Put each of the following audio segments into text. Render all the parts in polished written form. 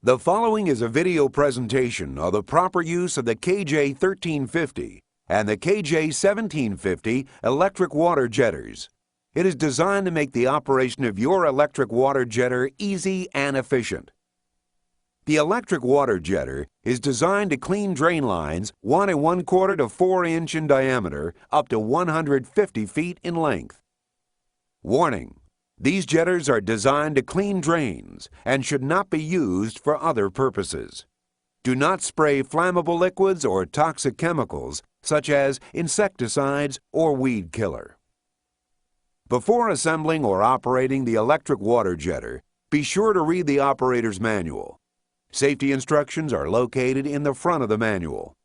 The following is a video presentation of the proper use of the KJ-1350 and the KJ-1750 electric water jetters. It is designed to make the operation of your electric water jetter easy and efficient. The electric water jetter is designed to clean drain lines 1 1/4 to 4 inch in diameter up to 150 feet in length. Warning: these jetters are designed to clean drains and should not be used for other purposes. Do not spray flammable liquids or toxic chemicals such as insecticides or weed killer. Before assembling or operating the electric water jetter, be sure to read the operator's manual. Safety instructions are located in the front of the manual.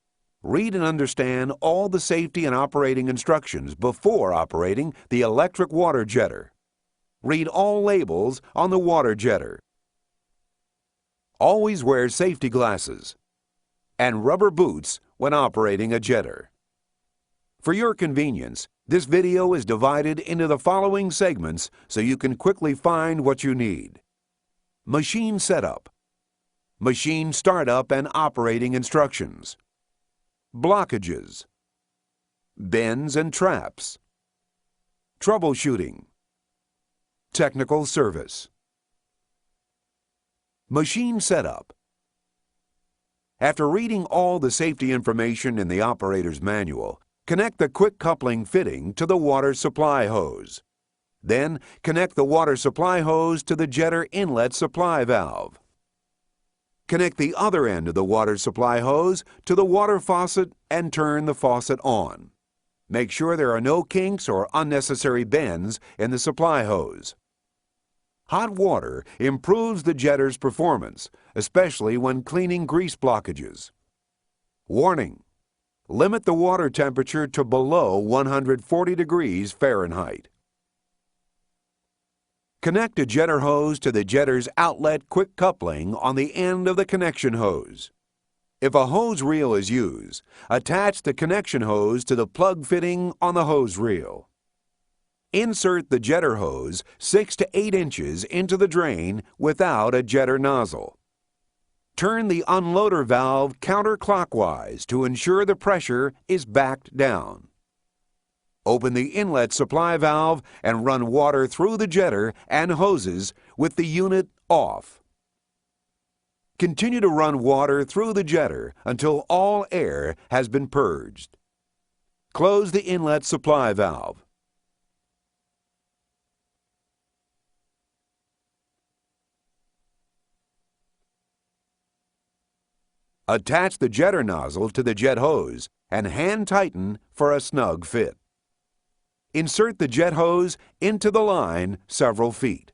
Read and understand all the safety and operating instructions before operating the electric water jetter. Read all labels on the water jetter. Always wear safety glasses and rubber boots when operating a jetter. For your convenience, this video is divided into the following segments so you can quickly find what you need. Machine setup, machine startup and operating instructions, blockages, bends and traps, troubleshooting, technical service. Machine setup. After reading all the safety information in the operator's manual, connect the quick coupling fitting to the water supply hose. Then, connect the water supply hose to the jetter inlet supply valve. Connect the other end of the water supply hose to the water faucet and turn the faucet on. Make sure there are no kinks or unnecessary bends in the supply hose. Hot water improves the jetter's performance, especially when cleaning grease blockages. Warning: limit the water temperature to below 140 degrees Fahrenheit. Connect a jetter hose to the jetter's outlet quick coupling on the end of the connection hose. If a hose reel is used, attach the connection hose to the plug fitting on the hose reel. Insert the jetter hose 6 to 8 inches into the drain without a jetter nozzle. Turn the unloader valve counterclockwise to ensure the pressure is backed down. Open the inlet supply valve and run water through the jetter and hoses with the unit off. Continue to run water through the jetter until all air has been purged. Close the inlet supply valve. Attach the jetter nozzle to the jet hose and hand tighten for a snug fit. Insert the jet hose into the line several feet.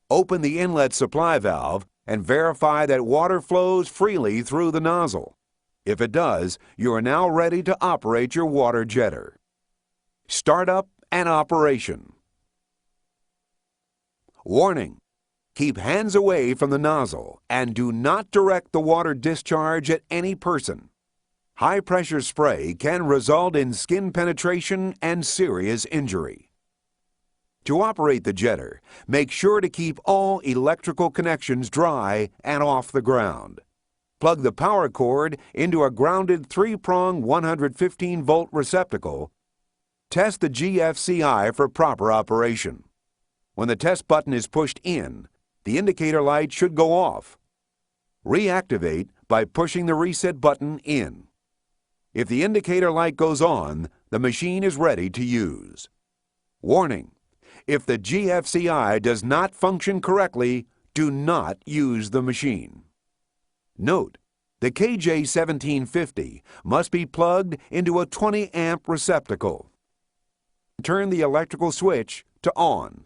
Open the inlet supply valve and verify that water flows freely through the nozzle. If it does, you are now ready to operate your water jetter. Startup and operation. Warning: keep hands away from the nozzle and do not direct the water discharge at any person. High-pressure spray can result in skin penetration and serious injury. To operate the jetter, make sure to keep all electrical connections dry and off the ground. Plug the power cord into a grounded 3-prong 115-volt receptacle. Test the GFCI for proper operation. When the test button is pushed in, the indicator light should go off. Reactivate by pushing the reset button in. If the indicator light goes on, the machine is ready to use. Warning: if the GFCI does not function correctly, do not use the machine. Note: the KJ-1750 must be plugged into a 20-amp receptacle. Turn the electrical switch to on.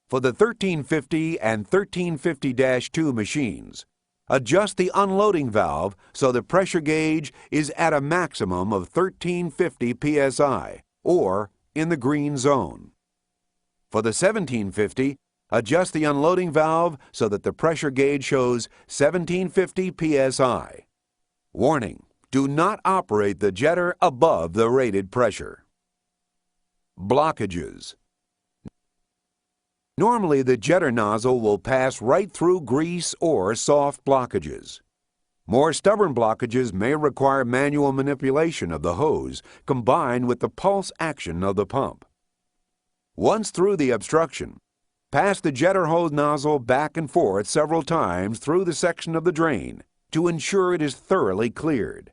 For the 1350 and 1350-2 machines, adjust the unloading valve so the pressure gauge is at a maximum of 1350 psi, or in the green zone. For the 1750, adjust the unloading valve so that the pressure gauge shows 1750 psi. Warning: Do not operate the jetter above the rated pressure. Blockages. Normally, the jetter nozzle will pass right through grease or soft blockages. More stubborn blockages may require manual manipulation of the hose combined with the pulse action of the pump. Once through the obstruction, pass the jetter hose nozzle back and forth several times through the section of the drain to ensure it is thoroughly cleared.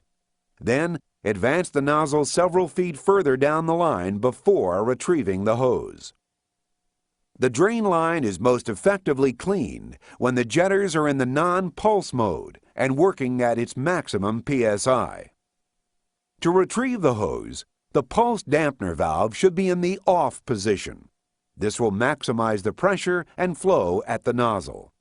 Then, advance the nozzle several feet further down the line before retrieving the hose. The drain line is most effectively cleaned when the jetters are in the non-pulse mode and working at its maximum PSI. To retrieve the hose, the pulse dampener valve should be in the off position. This will maximize the pressure and flow at the nozzle.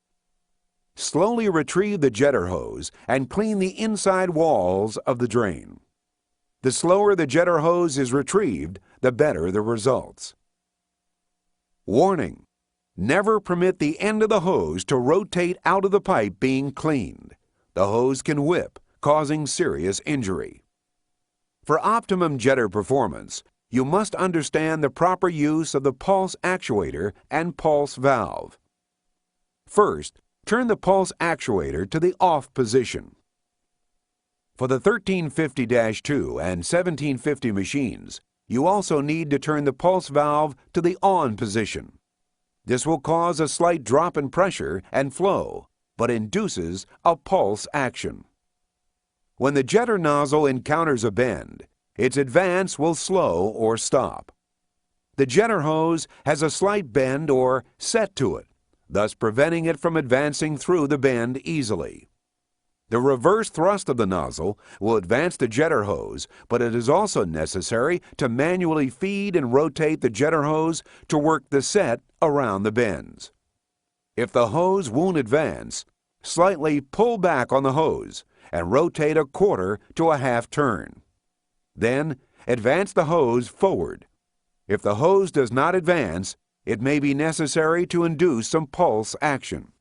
Slowly retrieve the jetter hose and clean the inside walls of the drain. The slower the jetter hose is retrieved, the better the results. Warning: never permit the end of the hose to rotate out of the pipe being cleaned. The hose can whip, causing serious injury. For optimum jetter performance, you must understand the proper use of the pulse actuator and pulse valve. First, turn the pulse actuator to the off position. For the 1350-2 and 1750 machines, you also need to turn the pulse valve to the on position. This will cause a slight drop in pressure and flow, but induces a pulse action. When the jetter nozzle encounters a bend, its advance will slow or stop. The jetter hose has a slight bend or set to it, thus preventing it from advancing through the bend easily. The reverse thrust of the nozzle will advance the jetter hose, but it is also necessary to manually feed and rotate the jetter hose to work the set around the bends. If the hose won't advance, slightly pull back on the hose and rotate a quarter to a half turn. Then, advance the hose forward. If the hose does not advance, it may be necessary to induce some pulse action.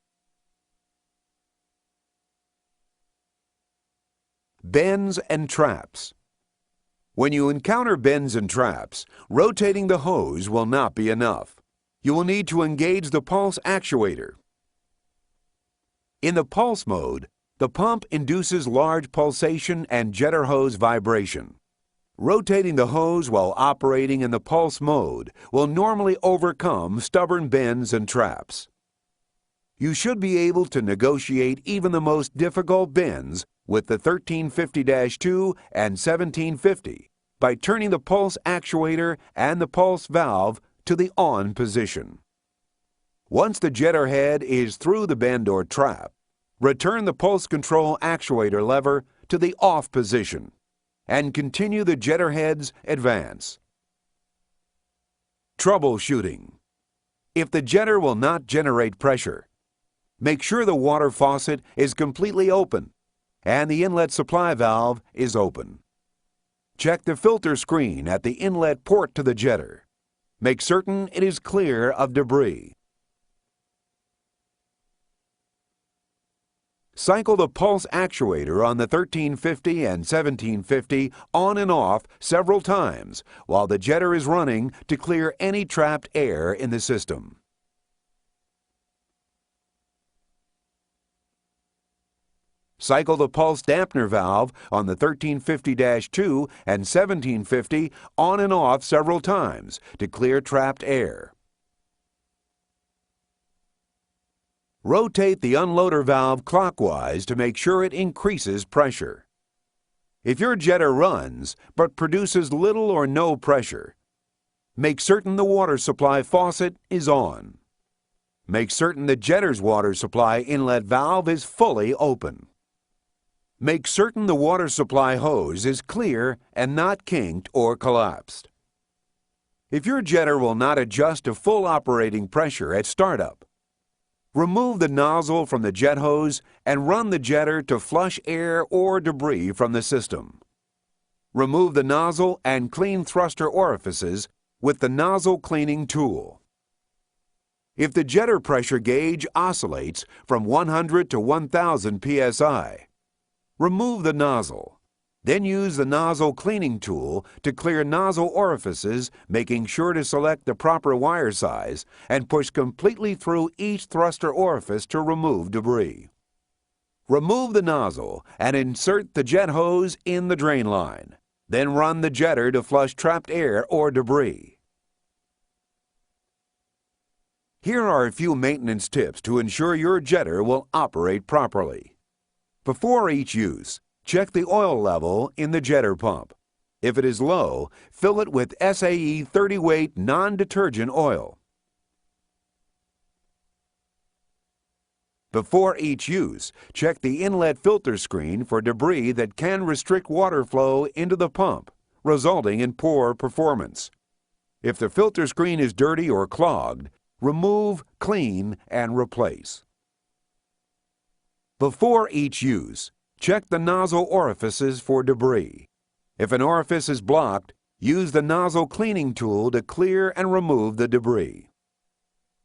Bends and traps. When you encounter bends and traps, rotating the hose will not be enough. You will need to engage the pulse actuator. In the pulse mode, the pump induces large pulsation and jetter hose vibration. Rotating the hose while operating in the pulse mode will normally overcome stubborn bends and traps. You should be able to negotiate even the most difficult bends with the 1350-2 and 1750 by turning the pulse actuator and the pulse valve to the on position. Once the jetter head is through the bend or trap, return the pulse control actuator lever to the off position and continue the jetter head's advance. Troubleshooting. If the jetter will not generate pressure, make sure the water faucet is completely open and the inlet supply valve is open. Check the filter screen at the inlet port to the jetter. Make certain it is clear of debris. Cycle the pulse actuator on the 1350 and 1750 on and off several times while the jetter is running to clear any trapped air in the system. Cycle the pulse dampener valve on the 1350-2 and 1750 on and off several times to clear trapped air. Rotate the unloader valve clockwise to make sure it increases pressure. If your jetter runs but produces little or no pressure, make certain the water supply faucet is on. Make certain the jetter's water supply inlet valve is fully open. Make certain the water supply hose is clear and not kinked or collapsed. If your jetter will not adjust to full operating pressure at startup, remove the nozzle from the jet hose and run the jetter to flush air or debris from the system. Remove the nozzle and clean thruster orifices with the nozzle cleaning tool. If the jetter pressure gauge oscillates from 100 to 1000 psi, remove the nozzle. Then use the nozzle cleaning tool to clear nozzle orifices, making sure to select the proper wire size and push completely through each thruster orifice to remove debris. Remove the nozzle and insert the jet hose in the drain line. Then run the jetter to flush trapped air or debris. Here are a few maintenance tips to ensure your jetter will operate properly. Before each use, check the oil level in the jetter pump. If it is low, fill it with SAE 30-weight non-detergent oil. Before each use, check the inlet filter screen for debris that can restrict water flow into the pump, resulting in poor performance. If the filter screen is dirty or clogged, remove, clean, and replace. Before each use, check the nozzle orifices for debris. If an orifice is blocked, use the nozzle cleaning tool to clear and remove the debris.